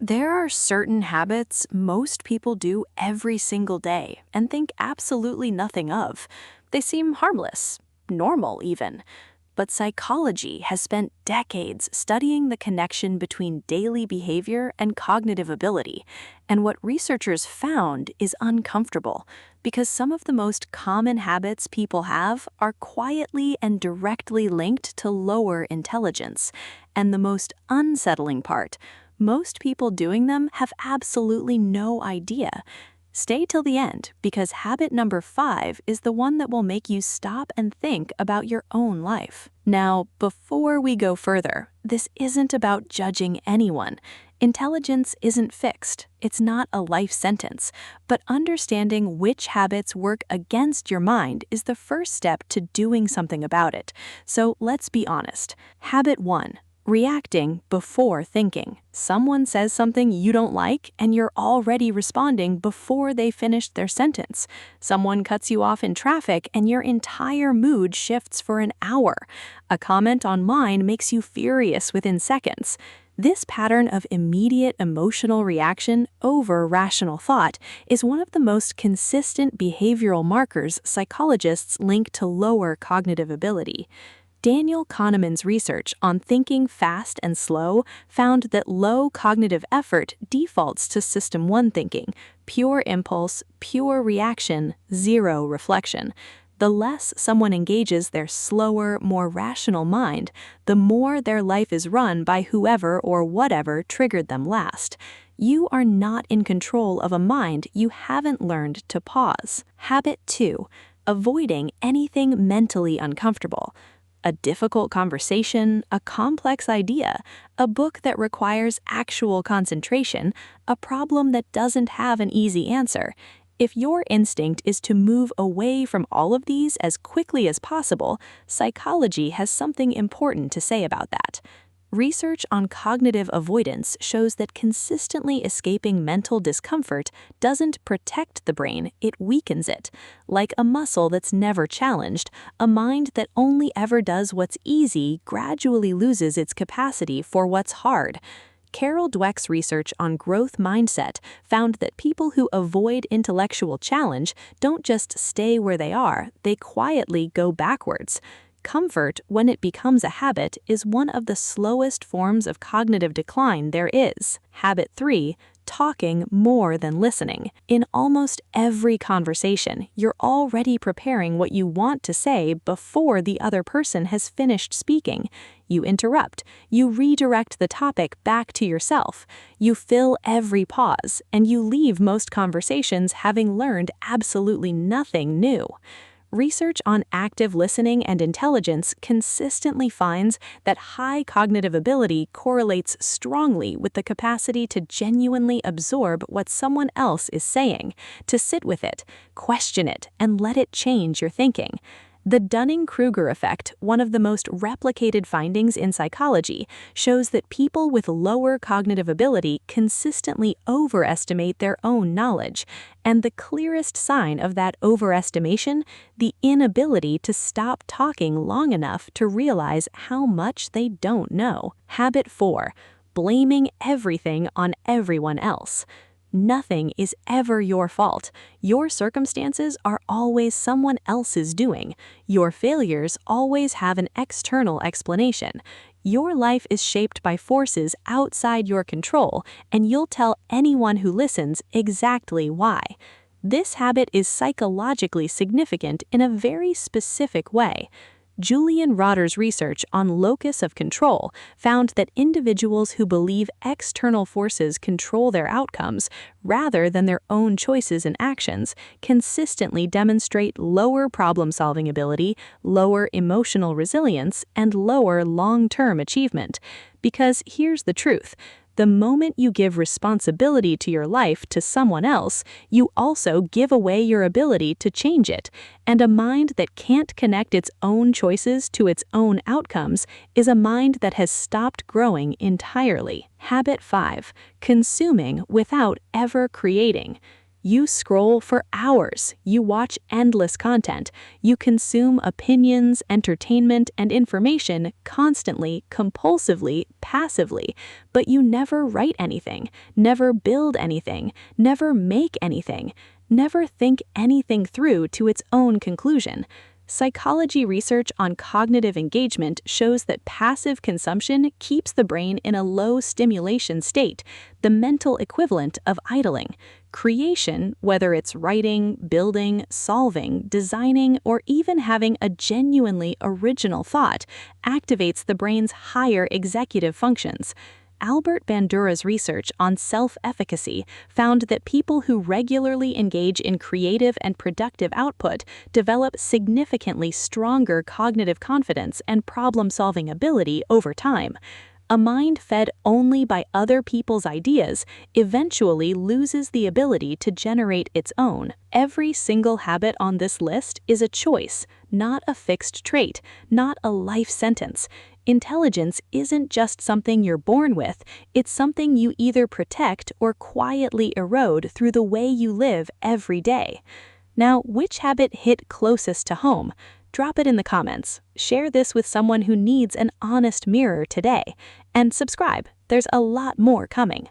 There are certain habits most people do every single day and think absolutely nothing of. They seem harmless, normal even. But psychology has spent decades studying the connection between daily behavior and cognitive ability. And what researchers found is uncomfortable because some of the most common habits people have are quietly and directly linked to lower intelligence. And the most unsettling part, most people doing them have absolutely no idea. Stay till the end because habit number 5 is the one that will make you stop and think about your own life. Now, before we go further, this isn't about judging anyone. Intelligence isn't fixed. It's not a life sentence. But understanding which habits work against your mind is the first step to doing something about it. So let's be honest. Habit 1. Reacting before thinking. Someone says something you don't like, and you're already responding before they finished their sentence. Someone cuts you off in traffic, and your entire mood shifts for an hour. A comment online makes you furious within seconds. This pattern of immediate emotional reaction over rational thought is one of the most consistent behavioral markers psychologists link to lower cognitive ability. Daniel Kahneman's research on thinking fast and slow found that low cognitive effort defaults to System 1 thinking, pure impulse, pure reaction, zero reflection. The less someone engages their slower, more rational mind, the more their life is run by whoever or whatever triggered them last. You are not in control of a mind you haven't learned to pause. Habit 2. Avoiding anything mentally uncomfortable. A difficult conversation, a complex idea, a book that requires actual concentration, a problem that doesn't have an easy answer. If your instinct is to move away from all of these as quickly as possible, psychology has something important to say about that. Research on cognitive avoidance shows that consistently escaping mental discomfort doesn't protect the brain, it weakens it. Like a muscle that's never challenged, a mind that only ever does what's easy gradually loses its capacity for what's hard. Carol Dweck's research on growth mindset found that people who avoid intellectual challenge don't just stay where they are, they quietly go backwards. Comfort, when it becomes a habit, is one of the slowest forms of cognitive decline there is. Habit 3. Talking more than listening. In almost every conversation, you're already preparing what you want to say before the other person has finished speaking. You interrupt, you redirect the topic back to yourself, you fill every pause, and you leave most conversations having learned absolutely nothing new. Research on active listening and intelligence consistently finds that high cognitive ability correlates strongly with the capacity to genuinely absorb what someone else is saying, to sit with it, question it, and let it change your thinking. The Dunning-Kruger effect, one of the most replicated findings in psychology, shows that people with lower cognitive ability consistently overestimate their own knowledge, and the clearest sign of that overestimation, the inability to stop talking long enough to realize how much they don't know. Habit 4. Blaming everything on everyone else. Nothing is ever your fault. Your circumstances are always someone else's doing. Your failures always have an external explanation. Your life is shaped by forces outside your control, and you'll tell anyone who listens exactly why. This habit is psychologically significant in a very specific way. Julian Rotter's research on locus of control found that individuals who believe external forces control their outcomes rather than their own choices and actions consistently demonstrate lower problem-solving ability, lower emotional resilience, and lower long-term achievement. Because here's the truth. The moment you give responsibility to your life to someone else, you also give away your ability to change it. And a mind that can't connect its own choices to its own outcomes is a mind that has stopped growing entirely. Habit 5. Consuming without ever creating. You scroll for hours, you watch endless content, you consume opinions, entertainment, and information constantly, compulsively, passively, but you never write anything, never build anything, never make anything, never think anything through to its own conclusion. Psychology research on cognitive engagement shows that passive consumption keeps the brain in a low stimulation state, the mental equivalent of idling. Creation, whether it's writing, building, solving, designing, or even having a genuinely original thought, activates the brain's higher executive functions. Albert Bandura's research on self-efficacy found that people who regularly engage in creative and productive output develop significantly stronger cognitive confidence and problem-solving ability over time. A mind fed only by other people's ideas eventually loses the ability to generate its own. Every single habit on this list is a choice, not a fixed trait, not a life sentence. Intelligence isn't just something you're born with, it's something you either protect or quietly erode through the way you live every day. Now, which habit hit closest to home? Drop it in the comments. Share this with someone who needs an honest mirror today. And subscribe, there's a lot more coming.